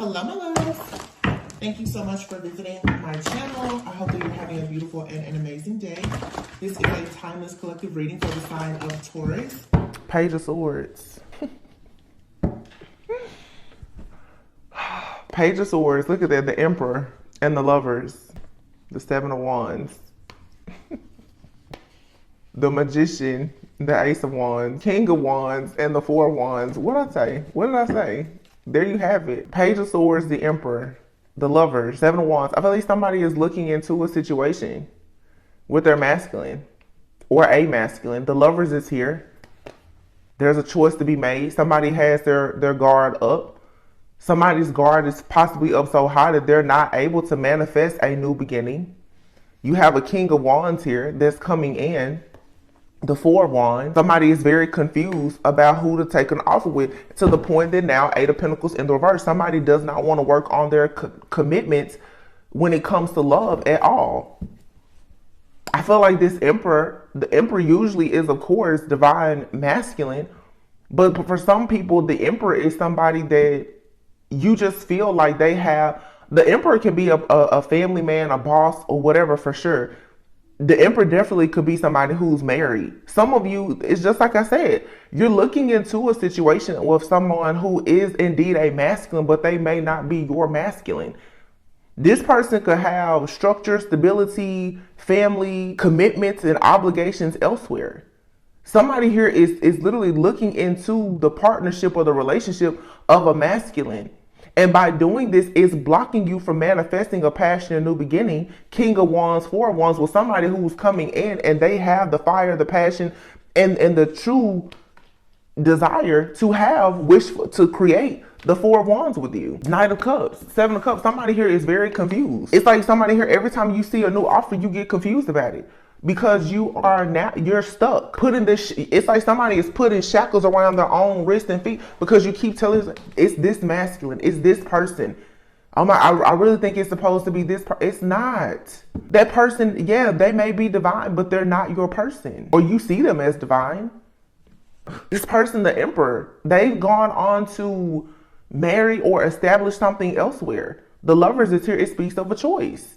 Hello, my loves. Thank you so much for visiting my channel. I hope that you're having a beautiful and an amazing day. This is a timeless collective reading for the sign of Taurus. Page of Swords. Page of Swords. Look at that. The Emperor and the Lovers. The Seven of Wands. The Magician. The Ace of Wands. King of Wands and the Four of Wands. What did I say? What did I say? There you have it. Page of Swords, the Emperor, the Lovers, Seven of Wands. I feel like somebody is looking into a situation with their masculine or a masculine. The Lovers is here. There's a choice to be made. Somebody has their guard up. Somebody's guard is possibly up so high that they're not able to manifest a new beginning. You have a King of Wands here that's coming in. The Four of Wands. Somebody is very confused about who to take an offer with, to the point that now Eight of Pentacles in the reverse. Somebody does not want to work on their commitments when it comes to love at all. I feel like this Emperor, the Emperor usually is, of course, divine masculine. But for some people, the Emperor is somebody that you just feel like they have. The Emperor can be a family man, a boss, or whatever, for sure. The Emperor definitely could be somebody who's married. Some of you, it's just like I said, you're looking into a situation with someone who is indeed a masculine, but they may not be your masculine. This person could have structure, stability, family, commitments, and obligations elsewhere. Somebody here is literally looking into the partnership or the relationship of a masculine. And by doing this, it's blocking you from manifesting a passionate new beginning. King of Wands, Four of Wands, with somebody who's coming in and they have the fire, the passion, and the true desire to to create the Four of Wands with you. Knight of Cups, Seven of Cups. Somebody here is very confused. It's like somebody here, every time you see a new offer, you get confused about it. Because you're stuck. It's like somebody is putting shackles around their own wrists and feet because you keep telling them it's this masculine, it's this person. I really think it's supposed to be this. It's not. That person, yeah, they may be divine, but they're not your person. Or you see them as divine. This person, the Emperor, they've gone on to marry or establish something elsewhere. The Lovers is here. It speaks of a choice.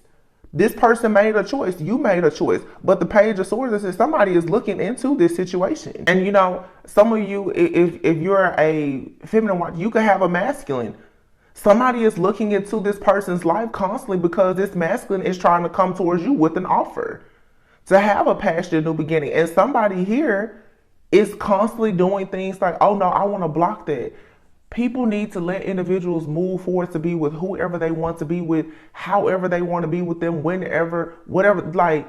This person made a choice. You made a choice. But the Page of Swords says somebody is looking into this situation. And you know, some of you, if you're a feminine one, you can have a masculine. Somebody is looking into this person's life constantly because this masculine is trying to come towards you with an offer to have a passionate new beginning. And somebody here is constantly doing things like, oh no, I want to block that. People need to let individuals move forward to be with whoever they want to be with, however they want to be with them, whenever, whatever, like,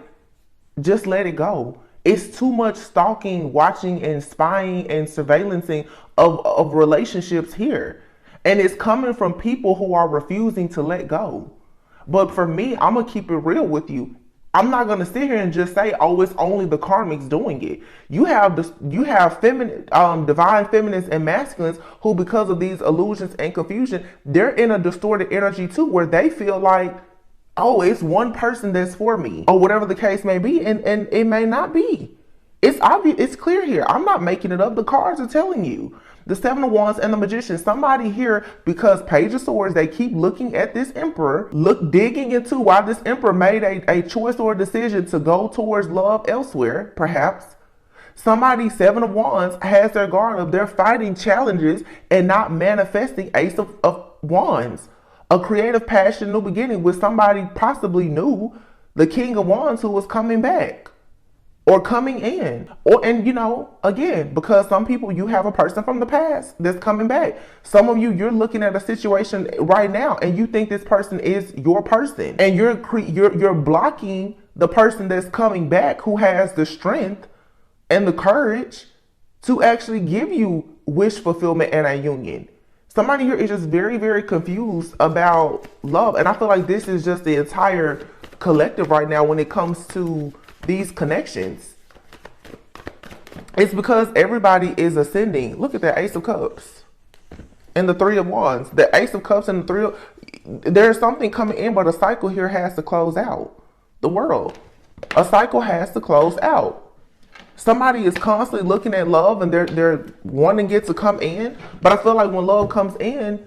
just let it go. It's too much stalking, watching, and spying and surveillancing of relationships here. And it's coming from people who are refusing to let go. But for me, I'm going to keep it real with you. I'm not going to sit here and just say, oh, it's only the karmics doing it. You have feminine, divine feminists and masculines who, because of these illusions and confusion, they're in a distorted energy too, where they feel like, oh, it's one person that's for me, or whatever the case may be. And it may not be. It's obvious. It's clear here. I'm not making it up. The cards are telling you. The Seven of Wands and the Magician. Somebody here, because Page of Swords, they keep looking at this Emperor, digging into why this Emperor made a choice or a decision to go towards love elsewhere, perhaps. Somebody, Seven of Wands, has their guard up. They're fighting challenges and not manifesting Ace of Wands. A creative passion, new beginning with somebody possibly new, the King of Wands, who was coming back. Or coming in, and you know, again, because some people, you have a person from the past that's coming back. Some of you, you're looking at a situation right now and you think this person is your person, and you're blocking the person that's coming back who has the strength and the courage to actually give you wish fulfillment and a union. Somebody here is just very, very confused about love. And I feel like this is just the entire collective right now when it comes to these connections. It's because everybody is ascending. Look at that Ace of Cups and the Three of Wands. The Ace of Cups and the Three of... There's something coming in, but a cycle here has to close out. The world. A cycle has to close out. Somebody is constantly looking at love and they're wanting it to come in. But I feel like when love comes in,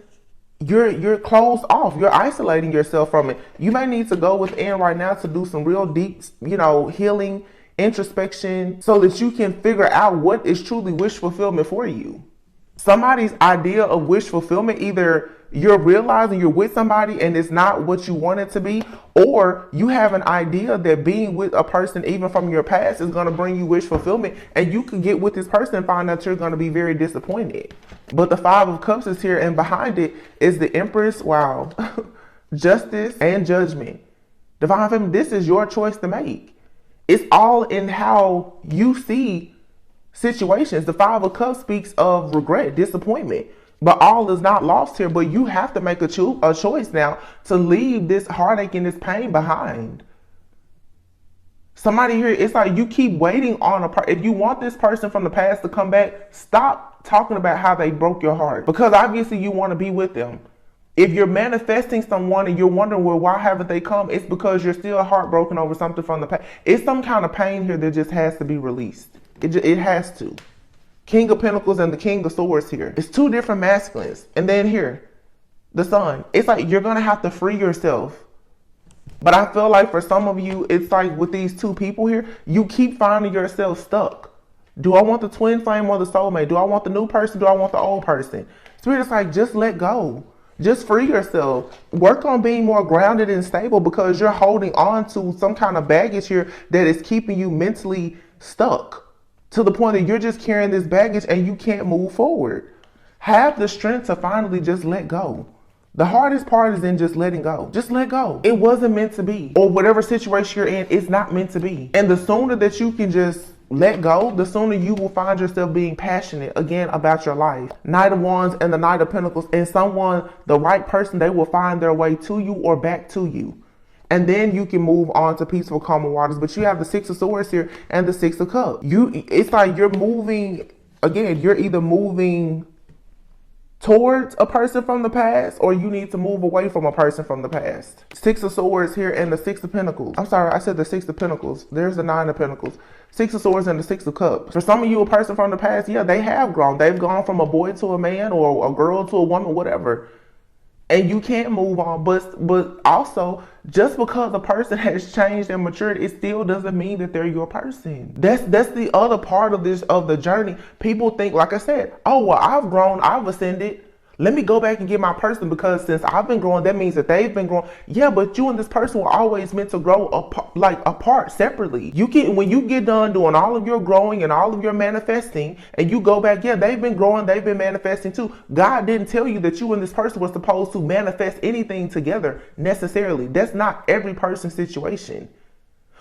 you're closed off. You're isolating yourself from it. You may need to go within right now to do some real deep, healing, introspection, so that you can figure out what is truly wish fulfillment for you. Somebody's idea of wish fulfillment, either you're realizing you're with somebody and it's not what you want it to be, or you have an idea that being with a person, even from your past, is going to bring you wish fulfillment, and you can get with this person and find out you're going to be very disappointed. But the Five of Cups is here, and behind it is the Empress. Wow. Justice and judgment. Divine Feminine, this is your choice to make. It's all in how you see situations. The Five of Cups speaks of regret, disappointment, but all is not lost here. But you have to make a choice now to leave this heartache and this pain behind. Somebody here, it's like you keep waiting on if you want this person from the past to come back, stop talking about how they broke your heart, because obviously you want to be with them. If you're manifesting someone and you're wondering, well, why haven't they come? It's because you're still heartbroken over something from the past. It's some kind of pain here that just has to be released. It has to. King of Pentacles and the King of Swords here. It's two different masculines. And then here, the Sun. It's like you're going to have to free yourself. But I feel like for some of you, it's like with these two people here, you keep finding yourself stuck. Do I want the twin flame or the soulmate? Do I want the new person? Do I want the old person? Spirit is like, just let go. Just free yourself. Work on being more grounded and stable, because you're holding on to some kind of baggage here that is keeping you mentally stuck to the point that you're just carrying this baggage and you can't move forward. Have the strength to finally just let go. The hardest part is in just letting go. Just let go. It wasn't meant to be. Or whatever situation you're in, it's not meant to be. And the sooner that you can just let go, the sooner you will find yourself being passionate again about your life. Knight of Wands and the Knight of Pentacles, and someone, the right person, they will find their way to you or back to you. And then you can move on to peaceful, calm waters. But you have the Six of Swords here and the Six of Cups. It's like you're moving, again, you're either moving towards a person from the past, or you need to move away from a person from the past. Six of Swords here and the Six of Pentacles. I'm sorry, I said the Six of Pentacles. There's the Nine of Pentacles. Six of Swords and the Six of Cups. For some of you, a person from the past, yeah, they have grown. They've gone from a boy to a man, or a girl to a woman, whatever. And you can't move on. But also, just because a person has changed and matured, it still doesn't mean that they're your person. That's the other part of the journey. People think, like I said, oh, well, I've grown, I've ascended. Let me go back and get my person, because since I've been growing, that means that they've been growing. Yeah, but you and this person were always meant to grow apart separately. When you get done doing all of your growing and all of your manifesting, and you go back, yeah, they've been growing, they've been manifesting too. God didn't tell you that you and this person were supposed to manifest anything together necessarily. That's not every person's situation.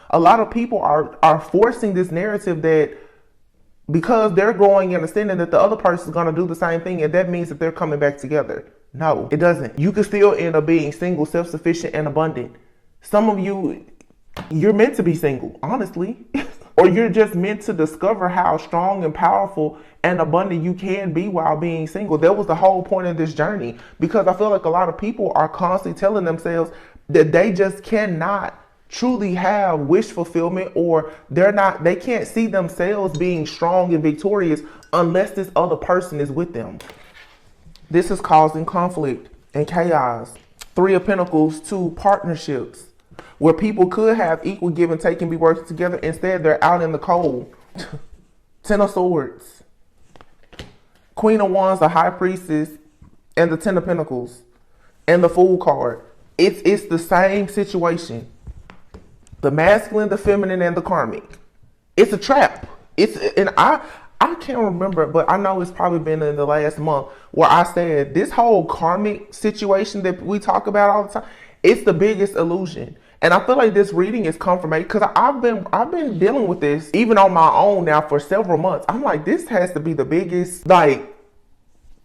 A lot of people are forcing this narrative that because they're growing and understanding that the other person is going to do the same thing, and that means that they're coming back together. No, it doesn't. You can still end up being single, self-sufficient, and abundant. Some of you, you're meant to be single, honestly. Or you're just meant to discover how strong and powerful and abundant you can be while being single. That was the whole point of this journey, because I feel like a lot of people are constantly telling themselves that they just cannot truly have wish fulfillment, or they can't see themselves being strong and victorious unless this other person is with them. This is causing conflict and chaos. Three of Pentacles, two partnerships where people could have equal give and take and be working together. Instead, they're out in the cold. Ten of Swords, Queen of Wands, the High Priestess, and the Ten of Pentacles, and the Fool card. It's the same situation. The masculine, the feminine, and the karmic. It's a trap. And I can't remember, but I know it's probably been in the last month where I said this whole karmic situation that we talk about all the time, it's the biggest illusion. And I feel like this reading is confirmation, because I've been dealing with this even on my own now for several months. I'm like, this has to be the biggest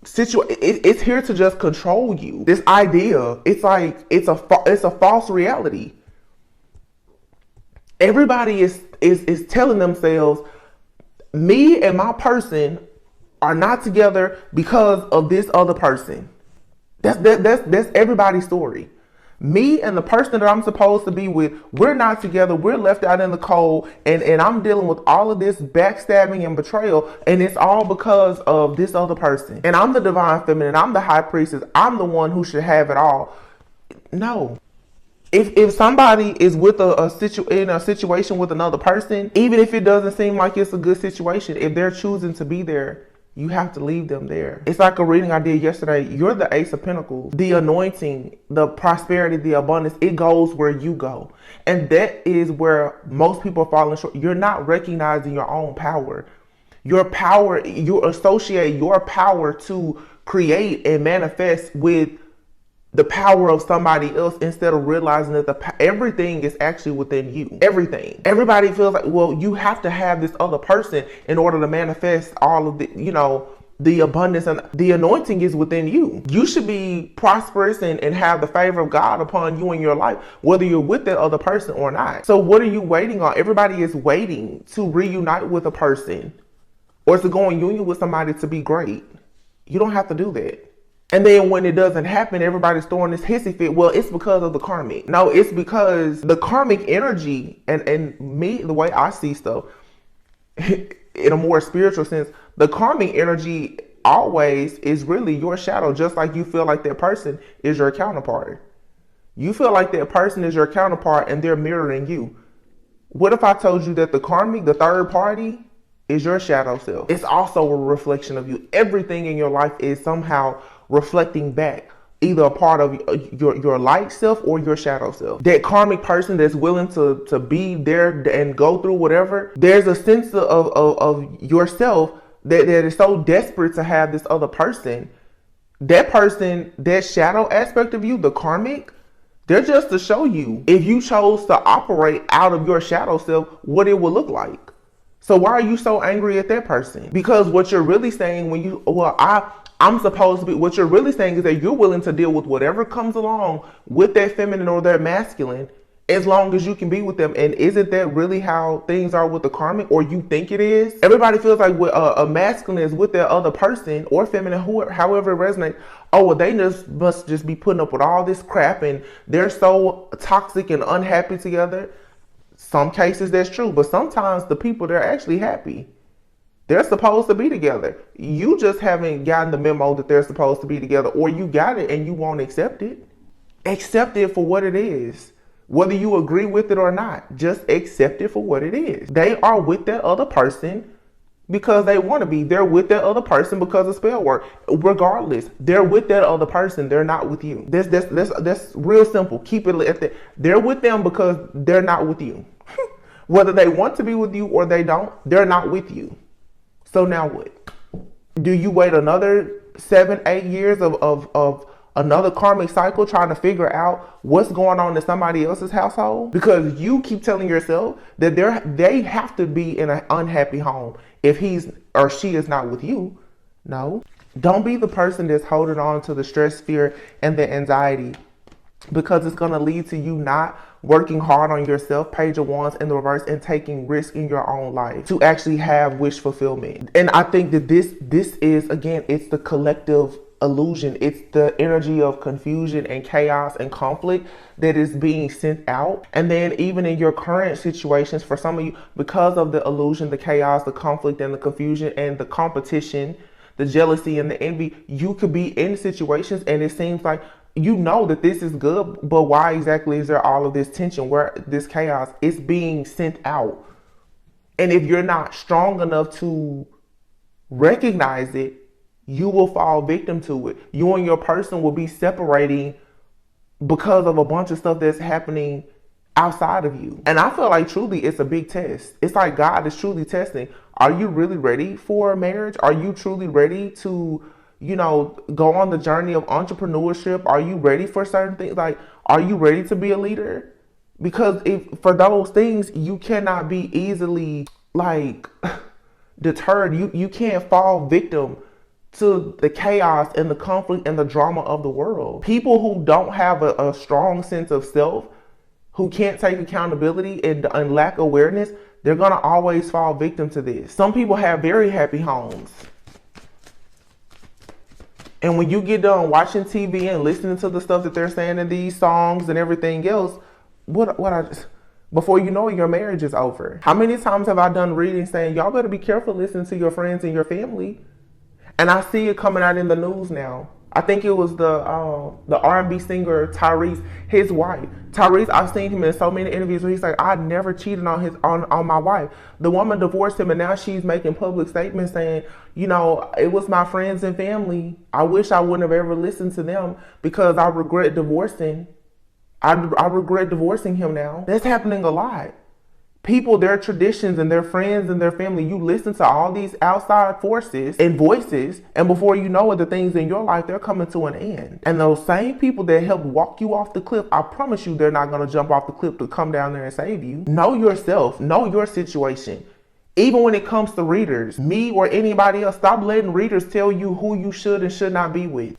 situation. It's here to just control you. This idea, it's like it's a false reality. Everybody is telling themselves, me and my person are not together because of this other person. That's everybody's story. Me and the person that I'm supposed to be with, we're not together. We're left out in the cold, and I'm dealing with all of this backstabbing and betrayal, and it's all because of this other person. And I'm the divine feminine. I'm the high priestess. I'm the one who should have it all. No. If somebody is with in a situation with another person, even if it doesn't seem like it's a good situation, if they're choosing to be there, you have to leave them there. It's like a reading I did yesterday. You're the Ace of Pentacles. The anointing, the prosperity, the abundance, it goes where you go. And that is where most people are falling short. You're not recognizing your own power. Your power, you associate your power to create and manifest with the power of somebody else instead of realizing that everything is actually within you. Everything. Everybody feels like, well, you have to have this other person in order to manifest all of the, the abundance, and the anointing is within you. You should be prosperous and have the favor of God upon you in your life, whether you're with that other person or not. So what are you waiting on? Everybody is waiting to reunite with a person or to go in union with somebody to be great. You don't have to do that. And then when it doesn't happen, everybody's throwing this hissy fit. Well, it's because of the karmic. No, it's because the karmic energy, and me, the way I see stuff, in a more spiritual sense, the karmic energy always is really your shadow, just like you feel like that person is your counterpart. You feel like that person is your counterpart and they're mirroring you. What if I told you that the karmic, the third party, is your shadow self? It's also a reflection of you. Everything in your life is somehow reflecting back, either a part of your light self or your shadow self. That karmic person that's willing to be there and go through whatever, there's a sense of yourself that is so desperate to have this other person. That person, that shadow aspect of you, the karmic, they're just to show you, if you chose to operate out of your shadow self, what it would look like. So why are you so angry at that person? Because what you're really saying when you, I'm supposed to be, what you're really saying is that you're willing to deal with whatever comes along with that feminine or that masculine, as long as you can be with them. And isn't that really how things are with the karmic, or you think it is? Everybody feels like a masculine is with their other person, or feminine, however it resonates. Oh, well, they must just be putting up with all this crap and they're so toxic and unhappy together. Some cases that's true, but sometimes the people, they're actually happy. They're supposed to be together. You just haven't gotten the memo that they're supposed to be together, or you got it and you won't accept it. Accept it for what it is. Whether you agree with it or not, just accept it for what it is. They are with that other person because they want to be. They're with that other person because of spell work. Regardless, they're with that other person. They're not with you. That's real simple. Keep it at that. They're with them because they're not with you. Whether they want to be with you or they don't, they're not with you. So now what? Do you wait another 7-8 years of another karmic cycle trying to figure out what's going on in somebody else's household? Because you keep telling yourself that they have to be in an unhappy home if he's or she is not with you. No. Don't be the person that's holding on to the stress, fear, and the anxiety, because it's going to lead to you not working hard on yourself, Page of Wands in the reverse, and taking risk in your own life to actually have wish fulfillment. And I think that this is, again, it's the collective illusion. It's the energy of confusion and chaos and conflict that is being sent out. And then even in your current situations, for some of you, because of the illusion, the chaos, the conflict, and the confusion, and the competition, the jealousy and the envy, you could be in situations and it seems like you know that this is good, but why exactly is there all of this tension, where this chaos is being sent out? And if you're not strong enough to recognize it, you will fall victim to it. You and your person will be separating because of a bunch of stuff that's happening outside of you. And I feel like truly it's a big test. It's like God is truly testing. Are you really ready for a marriage? Are you truly ready to, go on the journey of entrepreneurship? Are you ready for certain things? Like, are you ready to be a leader? Because for those things, you cannot be easily deterred. You can't fall victim to the chaos and the conflict and the drama of the world. People who don't have a strong sense of self, who can't take accountability and lack awareness, they're going to always fall victim to this. Some people have very happy homes. And when you get done watching TV and listening to the stuff that they're saying in these songs and everything else, before you know it, your marriage is over. How many times have I done reading saying, y'all better be careful listening to your friends and your family? And I see it coming out in the news now. I think it was the R&B singer Taurus, his wife. Taurus, I've seen him in so many interviews where he's like, I never cheated on my wife. The woman divorced him, and now she's making public statements saying, you know, it was my friends and family. I wish I wouldn't have ever listened to them because I regret divorcing. I regret divorcing him now. That's happening a lot. People, their traditions and their friends and their family, you listen to all these outside forces and voices, and before you know it, the things in your life, they're coming to an end. And those same people that help walk you off the cliff, I promise you they're not going to jump off the cliff to come down there and save you. Know yourself. Know your situation. Even when it comes to readers, me or anybody else, stop letting readers tell you who you should and should not be with.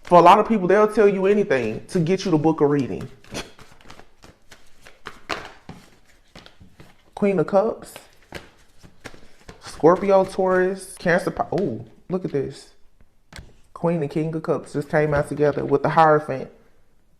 For a lot of people, they'll tell you anything to get you the book of reading. Queen of Cups, Scorpio, Taurus, Cancer. Oh, look at this. Queen and King of Cups just came out together with the Hierophant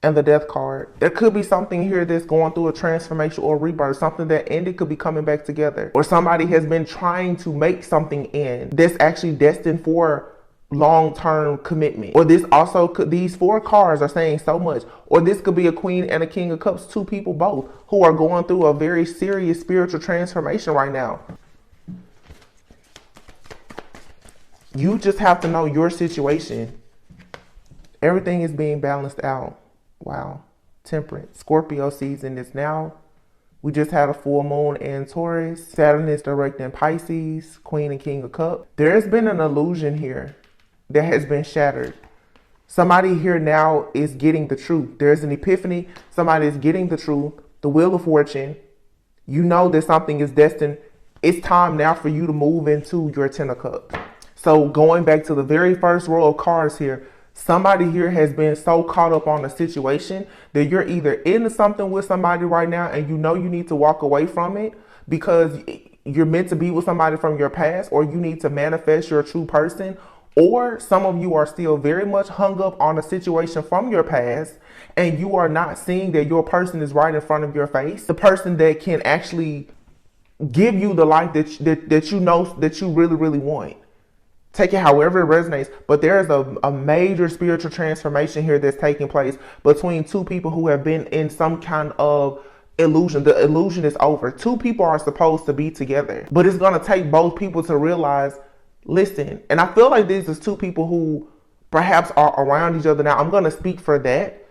and the Death card. There could be something here that's going through a transformation or rebirth. Something that ended could be coming back together. Or somebody has been trying to make something end that's actually destined for long-term commitment. Or this also could, these four cards are saying so much. Or this could be a Queen and a King of Cups, two people both who are going through a very serious spiritual transformation right now. You just have to know your situation. Everything is being balanced out. Wow. Temperance. Scorpio season is now. We just had a full moon in Taurus. Saturn is direct in Pisces. Queen and King of Cups. There has been an illusion here that has been shattered. Somebody here now is getting the truth. There's an epiphany. Somebody is getting the truth. The Wheel of Fortune. You know that something is destined. It's time now for you to move into your Ten of Cups. So going back to the very first row of cards here, somebody here has been so caught up on the situation that you're either into something with somebody right now and you know you need to walk away from it because you're meant to be with somebody from your past, or you need to manifest your true person. Or some of you are still very much hung up on a situation from your past and you are not seeing that your person is right in front of your face. The person that can actually give you the life that you know that you really, really want. Take it however it resonates. But there is a major spiritual transformation here that's taking place between two people who have been in some kind of illusion. The illusion is over. Two people are supposed to be together. But it's going to take both people to realize, listen, and I feel like these is two people who perhaps are around each other now. I'm going to speak for that.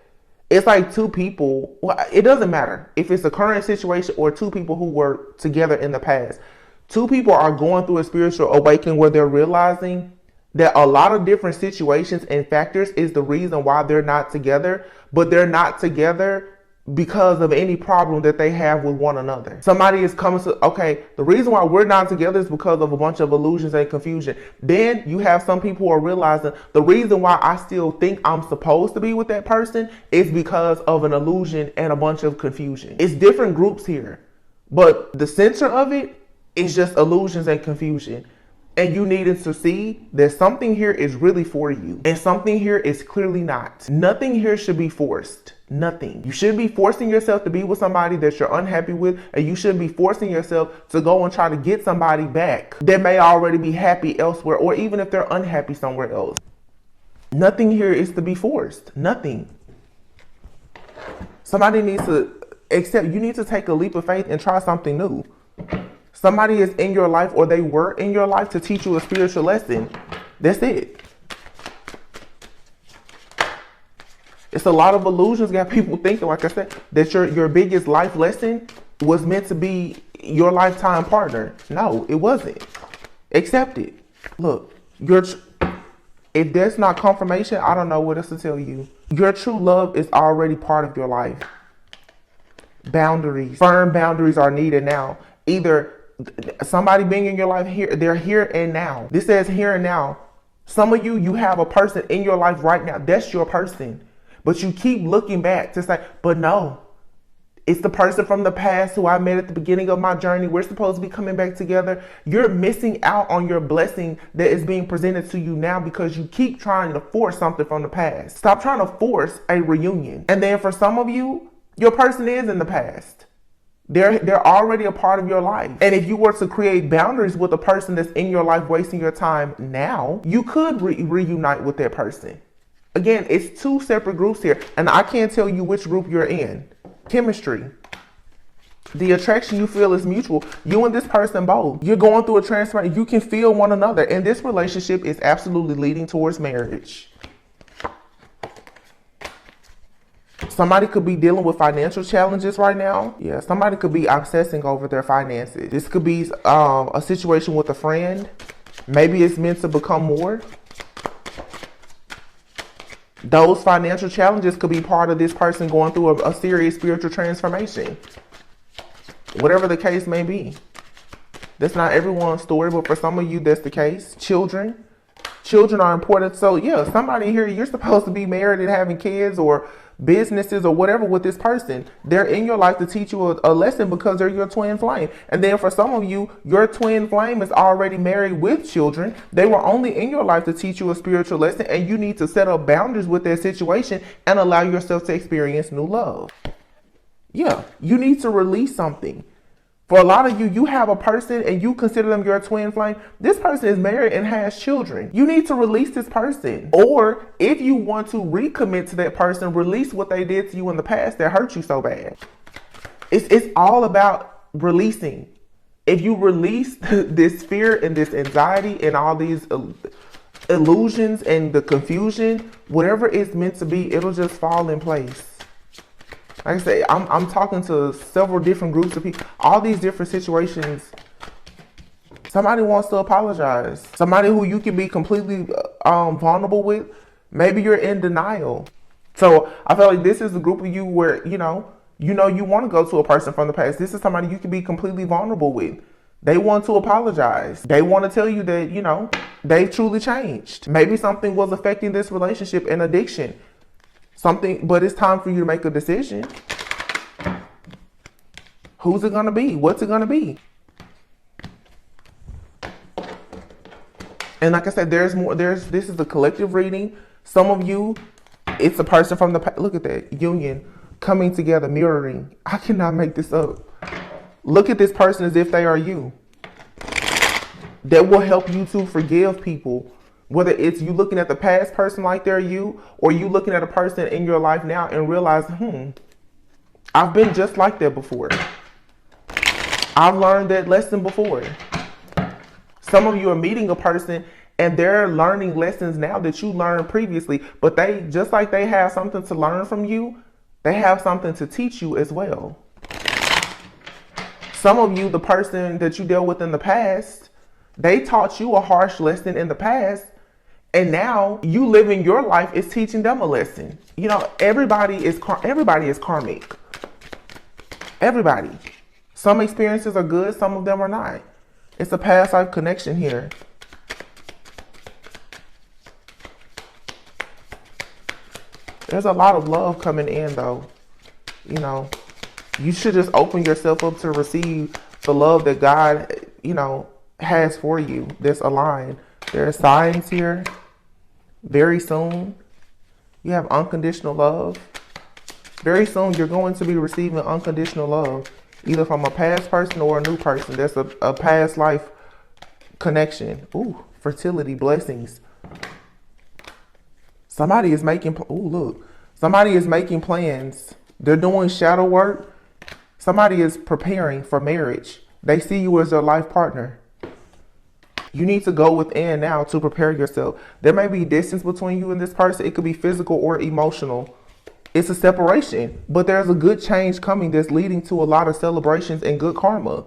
It's like two people. Well, it doesn't matter if it's a current situation or two people who were together in the past. Two people are going through a spiritual awakening where they're realizing that a lot of different situations and factors is the reason why they're not together, but they're not together because of any problem that they have with one another. Somebody is coming to, okay, the reason why we're not together is because of a bunch of illusions and confusion. Then you have some people who are realizing the reason why I still think I'm supposed to be with that person is because of an illusion and a bunch of confusion. It's different groups here, but the center of it is just illusions and confusion. And you needed to see that something here is really for you and something here is clearly not. Nothing here should be forced. Nothing. You shouldn't be forcing yourself to be with somebody that you're unhappy with, and you shouldn't be forcing yourself to go and try to get somebody back that may already be happy elsewhere, or even if they're unhappy somewhere else. Nothing here is to be forced. Nothing. Somebody needs to accept, you need to take a leap of faith and try something new. Somebody is in your life, or they were in your life to teach you a spiritual lesson. That's it. It's a lot of illusions got people thinking, like I said, that your biggest life lesson was meant to be your lifetime partner. No, it wasn't. Accept it. Look, if there's not confirmation, I don't know what else to tell you. Your true love is already part of your life. Boundaries, firm boundaries are needed now. Either somebody being in your life here, they're here and now. This says here and now. Some of you have a person in your life right now. That's your person. But you keep looking back to say, but no, It's the person from the past who I met at the beginning of my journey. We're supposed to be coming back together. You're missing out on your blessing that is being presented to you now because you keep trying to force something from the past. Stop trying to force a reunion. And then for some of you, your person is in the past. They're already a part of your life. And if you were to create boundaries with a person that's in your life wasting your time now, you could reunite with that person. Again, it's two separate groups here. And I can't tell you which group you're in. Chemistry. The attraction you feel is mutual. You and this person both. You're going through a transformation. You can feel one another. And this relationship is absolutely leading towards marriage. Somebody could be dealing with financial challenges right now. Yeah, somebody could be obsessing over their finances. This could be a situation with a friend. Maybe it's meant to become more. Those financial challenges could be part of this person going through a serious spiritual transformation. Whatever the case may be. That's not everyone's story, but for some of you, that's the case. Children. Children are important. So yeah, somebody here, you're supposed to be married and having kids or businesses or whatever with this person. They're in your life to teach you a lesson because they're your twin flame. And then for some of you, your twin flame is already married with children. They were only in your life to teach you a spiritual lesson, and you need to set up boundaries with that situation and allow yourself to experience new love. Yeah, you need to release something. For a lot of you, you have a person and you consider them your twin flame. This person is married and has children. You need to release this person. Or if you want to recommit to that person, release what they did to you in the past that hurt you so bad. It's all about releasing. If you release this fear and this anxiety and all these illusions and the confusion, whatever it's meant to be, it'll just fall in place. Like I say, I'm talking to several different groups of people, all these different situations. Somebody wants to apologize. Somebody who you can be completely vulnerable with. Maybe you're in denial. So I feel like this is a group of you where, you want to go to a person from the past. This is somebody you can be completely vulnerable with. They want to apologize. They want to tell you that, they've truly changed. Maybe something was affecting this relationship, an addiction. But it's time for you to make a decision. Who's it gonna be? What's it gonna be? And like I said, there's more. This is a collective reading. Some of you, it's a person from the past. Look at that union coming together, mirroring. I cannot make this up. Look at this person as if they are you. That will help you to forgive people. Whether it's you looking at the past person like they're you, or you looking at a person in your life now and realize, I've been just like that before. I've learned that lesson before. Some of you are meeting a person and they're learning lessons now that you learned previously, but they, just like they have something to learn from you, they have something to teach you as well. Some of you, the person that you dealt with in the past, they taught you a harsh lesson in the past. And now you living your life is teaching them a lesson. Everybody is karmic. Everybody. Some experiences are good, some of them are not. It's a past life connection here. There's a lot of love coming in though. You should just open yourself up to receive the love that God, has for you that's aligned. There are signs here. Very soon, you have unconditional love. Very soon, you're going to be receiving unconditional love, either from a past person or a new person. That's a past life connection. Ooh, fertility, blessings. Somebody is making plans. They're doing shadow work. Somebody is preparing for marriage. They see you as their life partner. You need to go within now to prepare yourself. There may be distance between you and this person. It could be physical or emotional. It's a separation, but there's a good change coming that's leading to a lot of celebrations and good karma.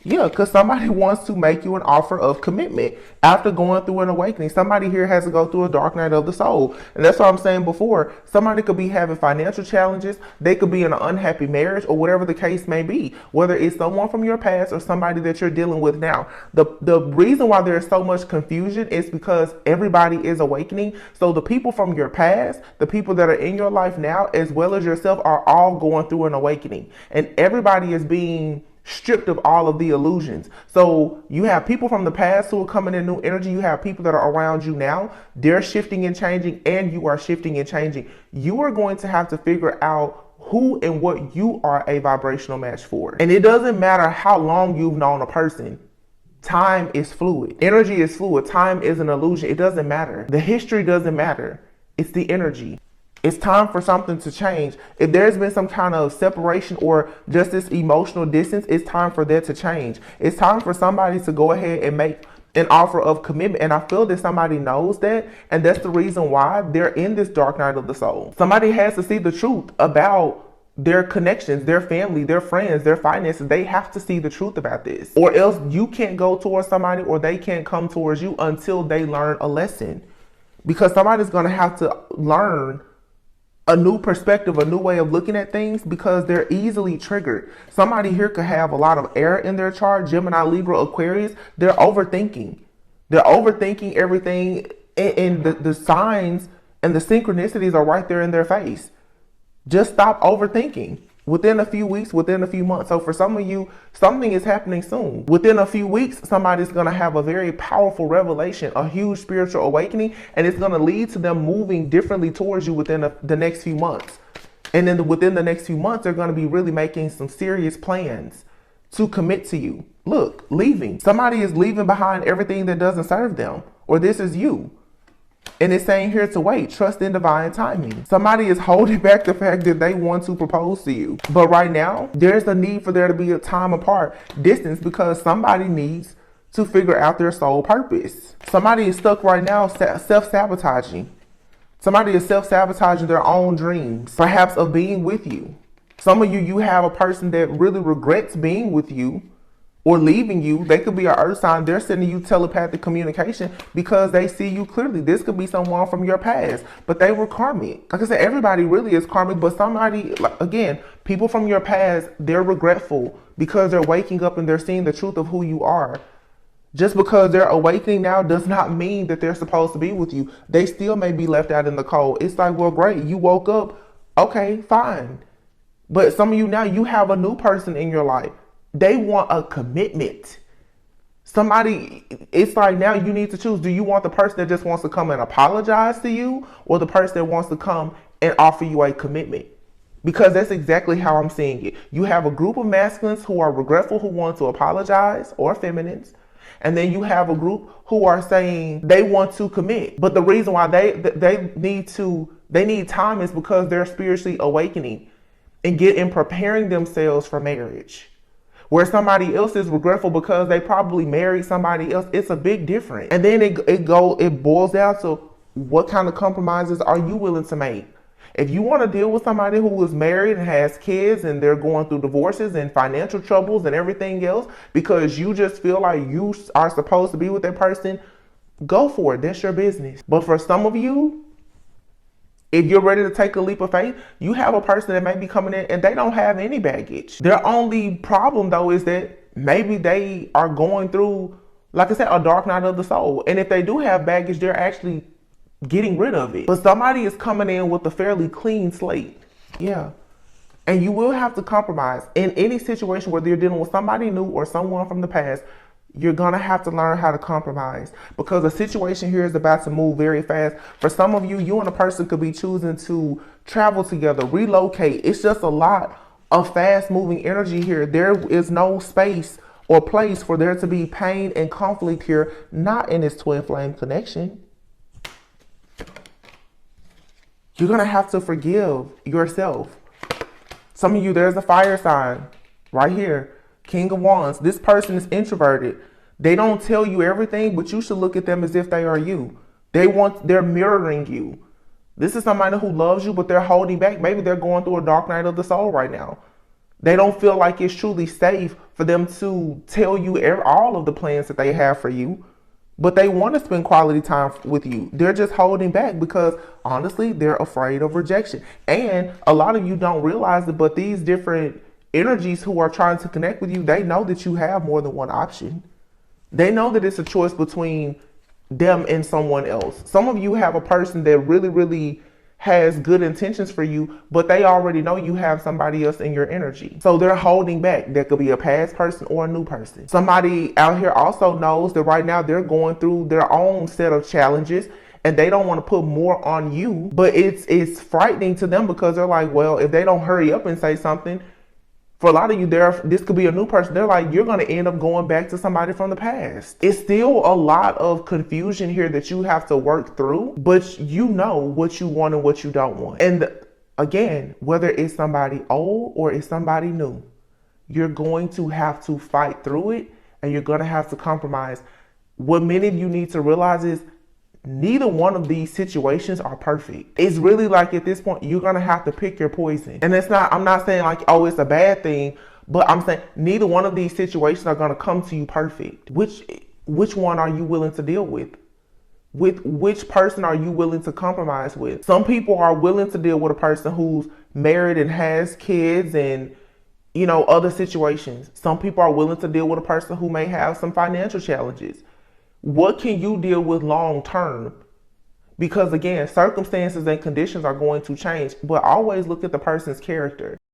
Yeah, because somebody wants to make you an offer of commitment after going through an awakening. Somebody here has to go through a dark night of the soul. And that's what I'm saying before. Somebody could be having financial challenges. They could be in an unhappy marriage or whatever the case may be. Whether it's someone from your past or somebody that you're dealing with now. The reason why there's so much confusion is because everybody is awakening. So the people from your past, the people that are in your life now, as well as yourself, are all going through an awakening. And everybody is being stripped of all of the illusions. So you have people from the past who are coming in new energy. You have people that are around you now. They're shifting and changing, and you are shifting and changing. You are going to have to figure out who and what you are a vibrational match for. And it doesn't matter how long you've known a person. Time is fluid. Energy is fluid. Time is an illusion. It doesn't matter. The history doesn't matter. It's the energy. It's time for something to change. If there's been some kind of separation or just this emotional distance, it's time for that to change. It's time for somebody to go ahead and make an offer of commitment. And I feel that somebody knows that. And that's the reason why they're in this dark night of the soul. Somebody has to see the truth about their connections, their family, their friends, their finances. They have to see the truth about this. Or else you can't go towards somebody, or they can't come towards you until they learn a lesson. Because somebody's going to have to learn a new perspective, a new way of looking at things, because they're easily triggered. Somebody here could have a lot of air in their chart, Gemini, Libra, Aquarius. They're overthinking. They're overthinking everything, and the signs and the synchronicities are right there in their face. Just stop overthinking. Within a few weeks, within a few months. So for some of you, something is happening soon. Within a few weeks, somebody's going to have a very powerful revelation, a huge spiritual awakening, and it's going to lead to them moving differently towards you within the next few months. And then within the next few months, they're going to be really making some serious plans to commit to you. Look, leaving. Somebody is leaving behind everything that doesn't serve them, or this is you. And it's saying here to wait, trust in divine timing. Somebody is holding back the fact that they want to propose to you. But right now, there's a need for there to be a time apart, distance, because somebody needs to figure out their soul purpose. Somebody is stuck right now self-sabotaging. Somebody is self-sabotaging their own dreams, perhaps of being with you. Some of you have a person that really regrets being with you or leaving you. They could be an earth sign. They're sending you telepathic communication because they see you clearly. This could be someone from your past, but they were karmic. Like I said, everybody really is karmic, but somebody, again, people from your past, they're regretful because they're waking up and they're seeing the truth of who you are. Just because they're awakening now does not mean that they're supposed to be with you. They still may be left out in the cold. It's like, well, great, you woke up. Okay, fine. But some of you now, you have a new person in your life. They want a commitment. Somebody, it's like now you need to choose. Do you want the person that just wants to come and apologize to you, or the person that wants to come and offer you a commitment? Because that's exactly how I'm seeing it. You have a group of masculines who are regretful, who want to apologize, or feminines. And then you have a group who are saying they want to commit. But the reason why they need time is because they're spiritually awakening and preparing themselves for marriage. Where somebody else is regretful because they probably married somebody else. It's a big difference. And then it boils down to what kind of compromises are you willing to make? If you want to deal with somebody who is married and has kids and they're going through divorces and financial troubles and everything else because you just feel like you are supposed to be with that person, go for it. That's your business. But for some of you, if you're ready to take a leap of faith, you have a person that may be coming in and they don't have any baggage. Their only problem, though, is that maybe they are going through, like I said, a dark night of the soul. And if they do have baggage, they're actually getting rid of it. But somebody is coming in with a fairly clean slate. Yeah. And you will have to compromise. In any situation, whether you're dealing with somebody new or someone from the past, you're going to have to learn how to compromise because the situation here is about to move very fast. For some of you, you and a person could be choosing to travel together, relocate. It's just a lot of fast moving energy here. There is no space or place for there to be pain and conflict here, not in this twin flame connection. You're going to have to forgive yourself. Some of you, there's a fire sign right here. King of Wands. This person is introverted. They don't tell you everything, but you should look at them as if they are you. They're mirroring you. This is somebody who loves you, but they're holding back. Maybe they're going through a dark night of the soul right now. They don't feel like it's truly safe for them to tell you all of the plans that they have for you, but they want to spend quality time with you. They're just holding back because honestly, they're afraid of rejection. And a lot of you don't realize it, but these different energies who are trying to connect with you, they know that you have more than one option. They know that it's a choice between them and someone else. Some of you have a person that really, really has good intentions for you, but they already know you have somebody else in your energy. So they're holding back. That could be a past person or a new person. Somebody out here also knows that right now they're going through their own set of challenges and they don't want to put more on you, but it's frightening to them because they're like, well, if they don't hurry up and say something, for a lot of you, this could be a new person. They're like, you're going to end up going back to somebody from the past. It's still a lot of confusion here that you have to work through, but you know what you want and what you don't want. And again, whether it's somebody old or it's somebody new, you're going to have to fight through it and you're going to have to compromise. What many of you need to realize is neither one of these situations are perfect. It's really like at this point, you're going to have to pick your poison. And I'm not saying like, oh, it's a bad thing, but I'm saying neither one of these situations are going to come to you perfect. Which one are you willing to deal with? With which person are you willing to compromise with? Some people are willing to deal with a person who's married and has kids and, you know, other situations. Some people are willing to deal with a person who may have some financial challenges. What can you deal with long term? Because again, circumstances and conditions are going to change, but always look at the person's character.